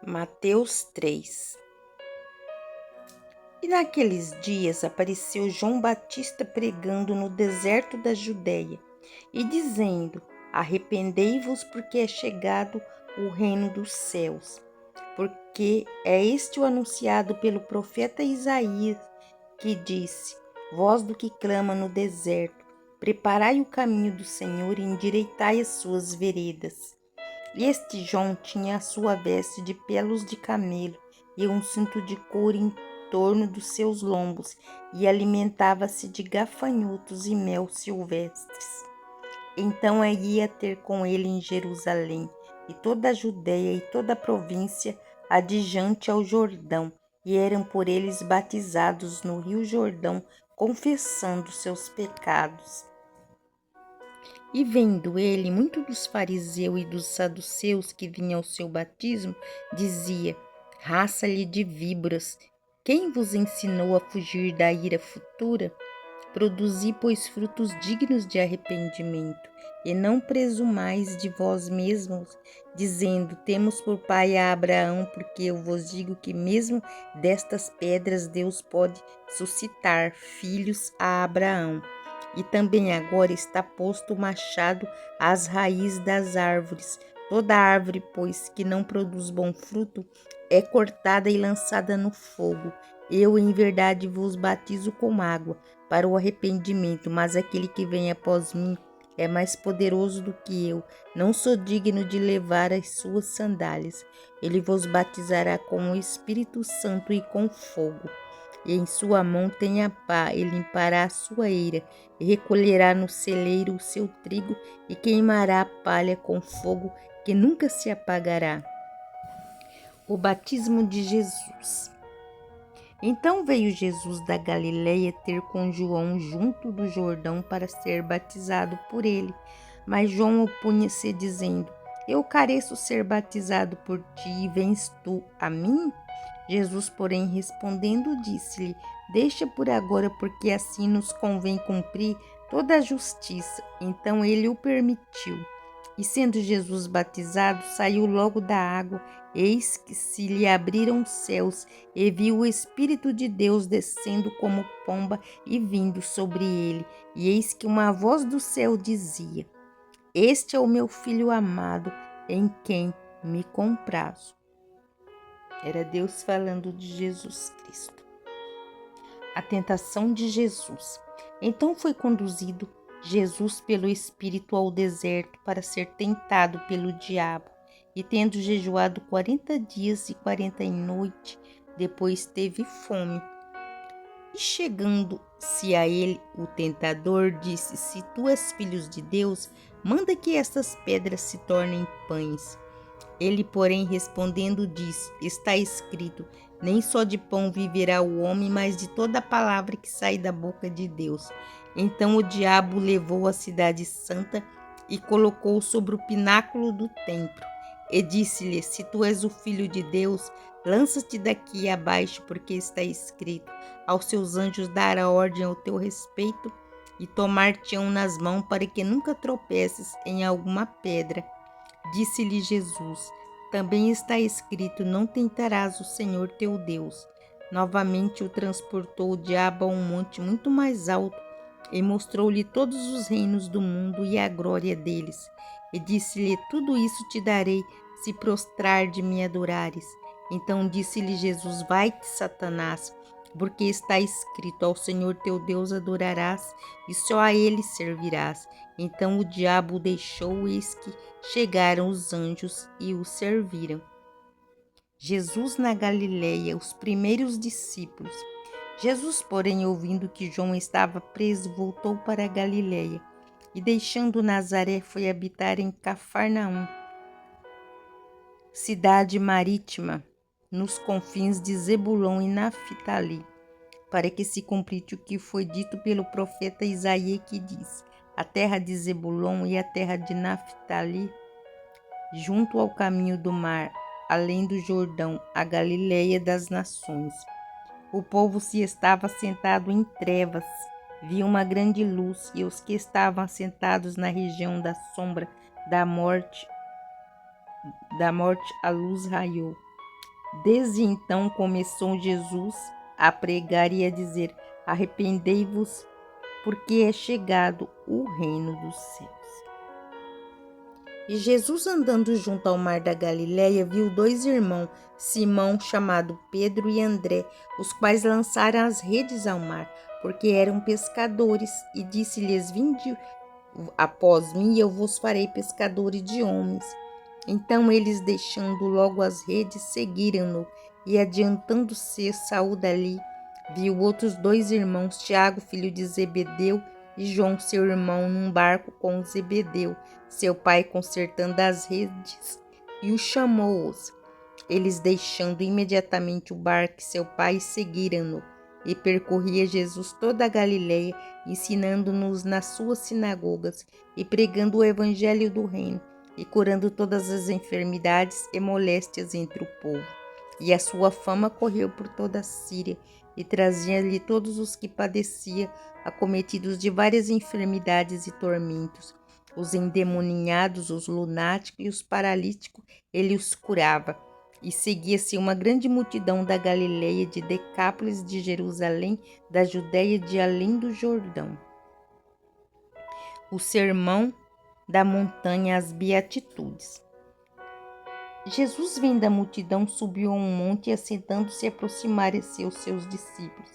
Mateus 3. E naqueles dias apareceu João Batista pregando no deserto da Judéia e dizendo: Arrependei-vos, porque é chegado o reino dos céus. Porque é este o anunciado pelo profeta Isaías, que disse: Voz do que clama no deserto, preparai o caminho do Senhor e endireitai as suas veredas. E este João tinha a sua veste de pelos de camelo e um cinto de couro em torno dos seus lombos, e alimentava-se de gafanhotos e mel silvestres. Então ia ter com ele em Jerusalém, e toda a Judéia e toda a província adjacente ao Jordão, e eram por eles batizados no rio Jordão, confessando seus pecados. E vendo ele, muitos dos fariseus e dos saduceus que vinham ao seu batismo, dizia: Raça-lhe de víboras, quem vos ensinou a fugir da ira futura? Produzi, pois, frutos dignos de arrependimento, e não presumais de vós mesmos, dizendo: Temos por pai a Abraão, porque eu vos digo que mesmo destas pedras Deus pode suscitar filhos a Abraão. E também agora está posto o machado às raízes das árvores. Toda árvore, pois, que não produz bom fruto, é cortada e lançada no fogo. Eu, em verdade, vos batizo com água para o arrependimento, mas aquele que vem após mim é mais poderoso do que eu. Não sou digno de levar as suas sandálias. Ele vos batizará com o Espírito Santo e com fogo. E em sua mão tem a pá, e limpará a sua eira, e recolherá no celeiro o seu trigo, e queimará a palha com fogo, que nunca se apagará. O batismo de Jesus. Então veio Jesus da Galileia ter com João junto do Jordão para ser batizado por ele. Mas João opunha-se, dizendo: Eu careço ser batizado por ti, e vens tu a mim? Jesus, porém, respondendo, disse-lhe: Deixa por agora, porque assim nos convém cumprir toda a justiça. Então ele o permitiu. E sendo Jesus batizado, saiu logo da água, eis que se lhe abriram os céus, e viu o Espírito de Deus descendo como pomba e vindo sobre ele. E eis que uma voz do céu dizia: Este é o meu Filho amado, em quem me comprazo. Era Deus falando de Jesus Cristo. A tentação de Jesus. Então foi conduzido Jesus pelo Espírito ao deserto para ser tentado pelo diabo. E tendo jejuado 40 dias e 40 noites, depois teve fome. E chegando-se a ele, o tentador disse: Se tu és filho de Deus, manda que estas pedras se tornem pães. Ele, porém, respondendo, disse: Está escrito: Nem só de pão viverá o homem, mas de toda a palavra que sai da boca de Deus. Então o diabo levou a cidade santa e colocou sobre o pináculo do templo. E disse-lhe: Se tu és o filho de Deus, lança-te daqui abaixo, porque está escrito: Aos seus anjos dará ordem ao teu respeito, e tomar-te-ão nas mãos, para que nunca tropeces em alguma pedra. Disse-lhe Jesus: Também está escrito: Não tentarás o Senhor teu Deus. Novamente o transportou o diabo a um monte muito mais alto e mostrou-lhe todos os reinos do mundo e a glória deles. E disse-lhe: Tudo isso te darei, se prostrar de me adorares. Então disse-lhe Jesus: Vai-te, Satanás, porque está escrito: Ao Senhor teu Deus adorarás e só a ele servirás. Então o diabo o deixou, eis que chegaram os anjos e o serviram. Jesus na Galileia, os primeiros discípulos. Jesus, porém, ouvindo que João estava preso, voltou para a Galileia, e deixando Nazaré, foi habitar em Cafarnaum, cidade marítima, nos confins de Zebulon e Naftali, para que se cumprisse o que foi dito pelo profeta Isaías, que diz: A terra de Zebulon e a terra de Naftali, junto ao caminho do mar, além do Jordão, a Galileia das nações. O povo se estava sentado em trevas, via uma grande luz, e os que estavam assentados na região da sombra da morte, a luz raiou. Desde então começou Jesus a pregar e a dizer: arrependei-vos, porque é chegado o reino dos céus. E Jesus, andando junto ao mar da Galileia, viu dois irmãos, Simão, chamado Pedro, e André, os quais lançaram as redes ao mar, porque eram pescadores, e disse-lhes: vinde após mim, e eu vos farei pescadores de homens. Então eles, deixando logo as redes, seguiram-no, e adiantando-se, saiu dali, viu outros dois irmãos, Tiago, filho de Zebedeu, e João, seu irmão, num barco com Zebedeu, seu pai, consertando as redes, e os chamou-os. Eles, deixando imediatamente o barco e seu pai, seguiram-no. E percorria Jesus toda a Galileia, ensinando-nos nas suas sinagogas, e pregando o evangelho do reino, e curando todas as enfermidades e moléstias entre o povo. E a sua fama correu por toda a Síria, e trazia-lhe todos os que padeciam, acometidos de várias enfermidades e tormentos. Os endemoninhados, os lunáticos e os paralíticos, ele os curava. E seguia-se uma grande multidão da Galileia, de Decápolis, de Jerusalém, da Judéia, de além do Jordão. O sermão da montanha, as beatitudes. Jesus, vendo a multidão, subiu a um monte e, assentando-se, aproximaram-se os seus discípulos.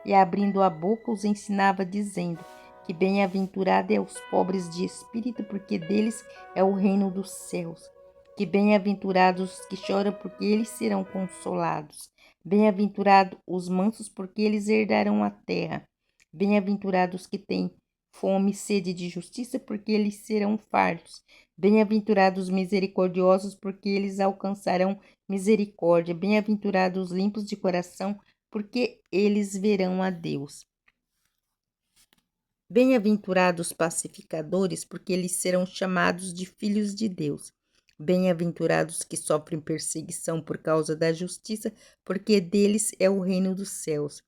E, abrindo a boca, os ensinava, dizendo: que bem-aventurado é os pobres de espírito, porque deles é o reino dos céus. Que bem-aventurados os que choram, porque eles serão consolados. Bem-aventurados os mansos, porque eles herdarão a terra. Bem-aventurados os que têm fome e sede de justiça, porque eles serão fartos. Bem-aventurados os misericordiosos, porque eles alcançarão misericórdia. Bem-aventurados os limpos de coração, porque eles verão a Deus. Bem-aventurados os pacificadores, porque eles serão chamados de filhos de Deus. Bem-aventurados que sofrem perseguição por causa da justiça, porque deles é o reino dos céus.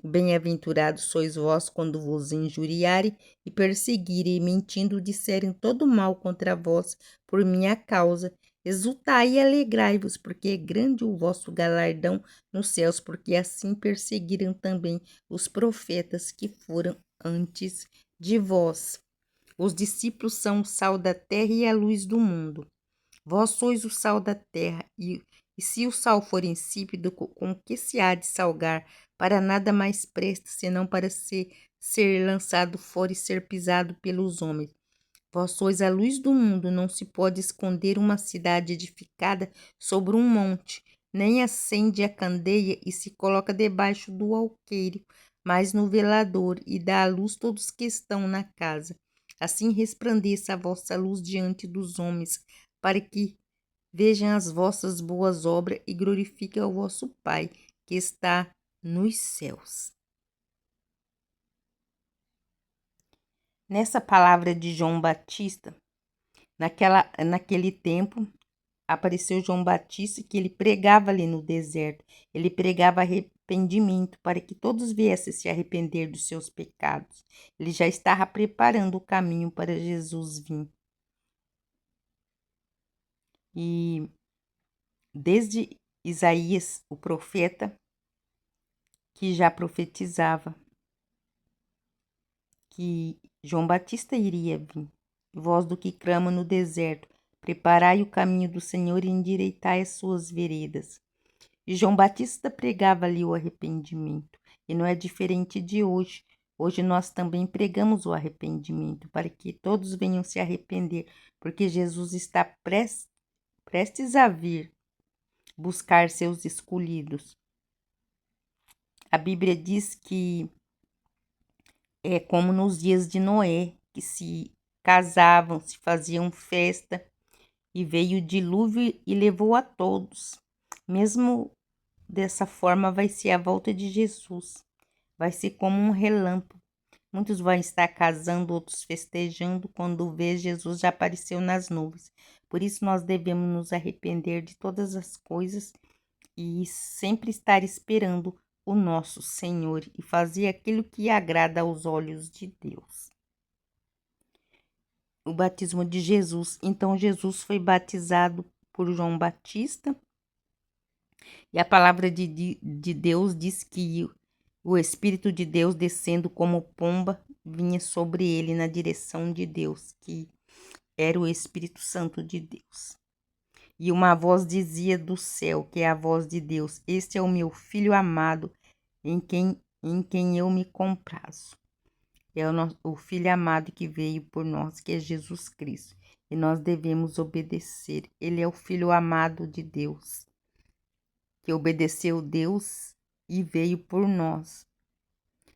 Bem-aventurados sois vós quando vos injuriarem e perseguirem, e mentindo disserem todo mal contra vós por minha causa. Exultai e alegrai-vos, porque é grande o vosso galardão nos céus, porque assim perseguiram também os profetas que foram antes de vós. Os discípulos são o sal da terra e a luz do mundo. Vós sois o sal da terra, e se o sal for insípido, com que se há de salgar? Para nada mais presta, senão para ser lançado fora e ser pisado pelos homens. Vós sois a luz do mundo, não se pode esconder uma cidade edificada sobre um monte, nem acende a candeia e se coloca debaixo do alqueire, mas no velador, e dá à luz todos que estão na casa. Assim resplandeça a vossa luz diante dos homens, para que vejam as vossas boas obras e glorifiquem ao vosso Pai, que está nos céus. Nessa palavra de João Batista, naquele tempo, apareceu João Batista, que ele pregava ali no deserto. Ele pregava arrependimento para que todos viessem se arrepender dos seus pecados. Ele já estava preparando o caminho para Jesus vir. E desde Isaías, o profeta, que já profetizava que João Batista iria vir. Voz do que clama no deserto: preparai o caminho do Senhor e endireitai as suas veredas. E João Batista pregava ali o arrependimento. E não é diferente de hoje. Hoje nós também pregamos o arrependimento, para que todos venham se arrepender, porque Jesus está prestes a vir buscar seus escolhidos. A Bíblia diz que é como nos dias de Noé, que se casavam, se faziam festa, e veio o dilúvio e levou a todos. Mesmo dessa forma vai ser a volta de Jesus. Vai ser como um relâmpago. Muitos vão estar casando, outros festejando, quando vê Jesus já apareceu nas nuvens. Por isso nós devemos nos arrepender de todas as coisas e sempre estar esperando o nosso Senhor e fazer aquilo que agrada aos olhos de Deus. O batismo de Jesus. Então Jesus foi batizado por João Batista E a palavra de Deus diz que o Espírito de Deus, descendo como pomba, vinha sobre ele na direção de Deus, que era o Espírito Santo de Deus. E uma voz dizia do céu, que é a voz de Deus: Este é o meu filho amado, em quem eu me comprazo. É o Filho amado que veio por nós, que é Jesus Cristo. E nós devemos obedecer. Ele é o Filho amado de Deus, que obedeceu Deus e veio por nós.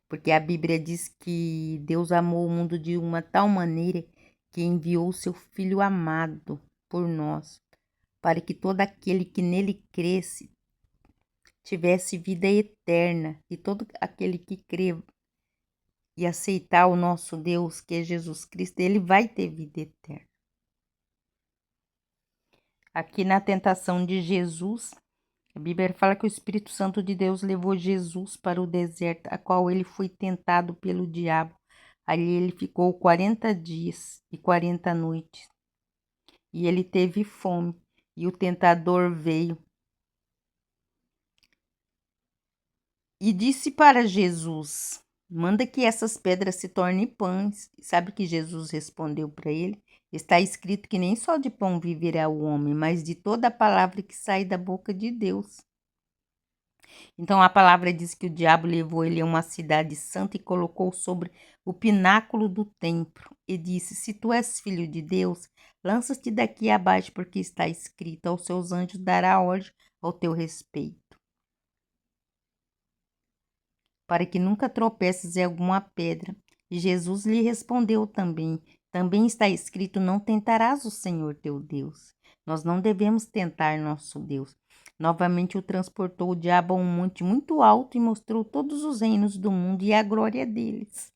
Porque a Bíblia diz que Deus amou o mundo de uma tal maneira que enviou o seu Filho amado por nós, para que todo aquele que nele cresce tivesse vida eterna. E todo aquele que crê e aceitar o nosso Deus, que é Jesus Cristo, ele vai ter vida eterna. Aqui na tentação de Jesus, a Bíblia fala que o Espírito Santo de Deus levou Jesus para o deserto, a qual ele foi tentado pelo diabo. Ali ele ficou 40 dias e 40 noites. E ele teve fome. E o tentador veio e disse para Jesus: Manda que essas pedras se tornem pães. Sabe que Jesus respondeu para ele? Está escrito que nem só de pão viverá o homem, mas de toda a palavra que sai da boca de Deus. Então a palavra diz que o diabo levou ele a uma cidade santa e colocou sobre o pináculo do templo e disse: Se tu és filho de Deus, lança-te daqui abaixo, porque está escrito: Aos seus anjos dará ordem ao teu respeito, para que nunca tropeces em alguma pedra. E Jesus lhe respondeu também: Também está escrito: Não tentarás o Senhor teu Deus. Nós não devemos tentar nosso Deus. Novamente o transportou o diabo a um monte muito alto e mostrou todos os reinos do mundo e a glória deles.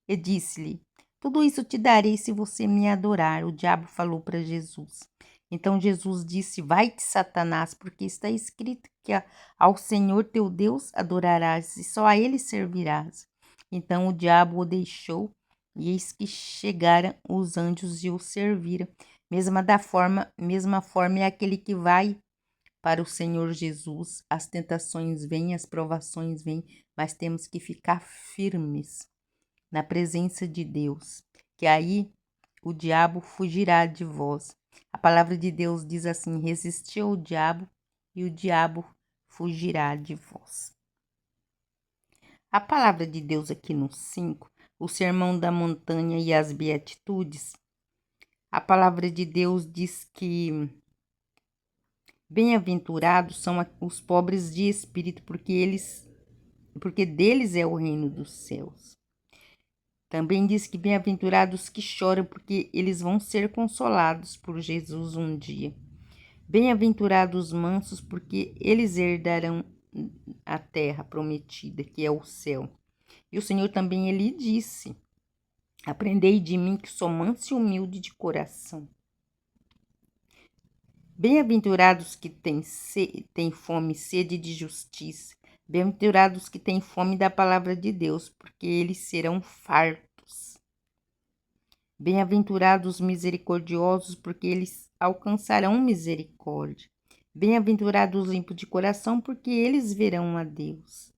E disse-lhe: Tudo isso te darei se você me adorar. O diabo falou para Jesus. Então Jesus disse: Vai-te, Satanás, porque está escrito que ao Senhor teu Deus adorarás e só a ele servirás. Então o diabo o deixou, e eis que chegaram os anjos e o serviram. Mesma forma é aquele que vai para o Senhor Jesus. As tentações vêm, as provações vêm, mas temos que ficar firmes na presença de Deus, que aí o diabo fugirá de vós. A palavra de Deus diz assim: Resisti ao diabo e o diabo fugirá de vós. A palavra de Deus aqui no 5, o Sermão da Montanha e as Beatitudes, a palavra de Deus diz que bem-aventurados são os pobres de espírito, porque deles é o reino dos céus. Também diz que bem-aventurados que choram, porque eles vão ser consolados por Jesus um dia. Bem-aventurados os mansos, porque eles herdarão a terra prometida, que é o céu. E o Senhor também ele disse: Aprendei de mim, que sou manso e humilde de coração. Bem-aventurados que têm fome e sede de justiça. Bem-aventurados que têm fome da palavra de Deus, porque eles serão fartos. Bem-aventurados os misericordiosos, porque eles alcançarão misericórdia. Bem-aventurados os limpos de coração, porque eles verão a Deus.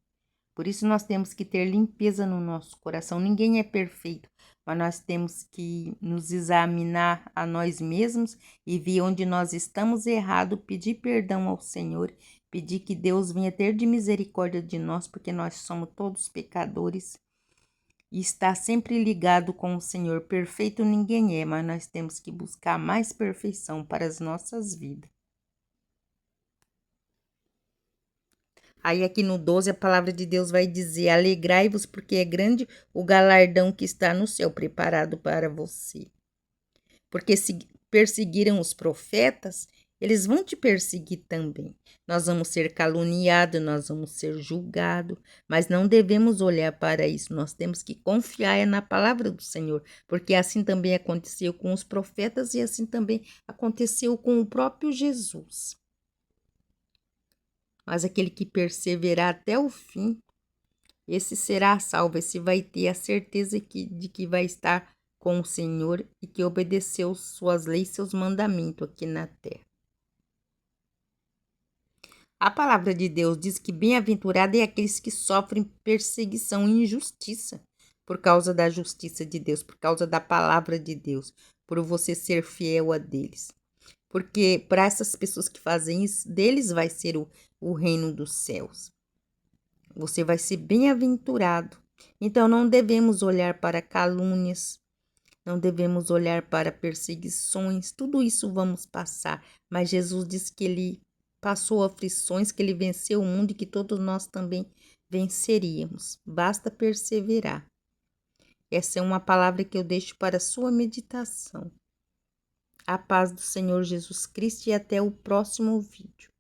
Por isso nós temos que ter limpeza no nosso coração. Ninguém é perfeito, mas nós temos que nos examinar a nós mesmos e ver onde nós estamos errados, pedir perdão ao Senhor, pedir que Deus venha ter de misericórdia de nós, porque nós somos todos pecadores. E está sempre ligado com o Senhor. Perfeito ninguém é, mas nós temos que buscar mais perfeição para as nossas vidas. Aí aqui no 12 a palavra de Deus vai dizer: Alegrai-vos, porque é grande o galardão que está no céu preparado para você. Porque se perseguiram os profetas, eles vão te perseguir também. Nós vamos ser caluniados, nós vamos ser julgados, mas não devemos olhar para isso. Nós temos que confiar na palavra do Senhor, porque assim também aconteceu com os profetas e assim também aconteceu com o próprio Jesus. Mas aquele que perseverar até o fim, esse será salvo, esse vai ter a certeza de que vai estar com o Senhor e que obedeceu suas leis, seus mandamentos aqui na terra. A palavra de Deus diz que bem-aventurado é aqueles que sofrem perseguição e injustiça por causa da justiça de Deus, por causa da palavra de Deus, por você ser fiel a deles. Porque para essas pessoas que fazem isso, deles vai ser o reino dos céus. Você vai ser bem-aventurado. Então não devemos olhar para calúnias, não devemos olhar para perseguições, tudo isso vamos passar. Mas Jesus disse que ele passou aflições, que ele venceu o mundo e que todos nós também venceríamos. Basta perseverar. Essa é uma palavra que eu deixo para a sua meditação. A paz do Senhor Jesus Cristo e até o próximo vídeo.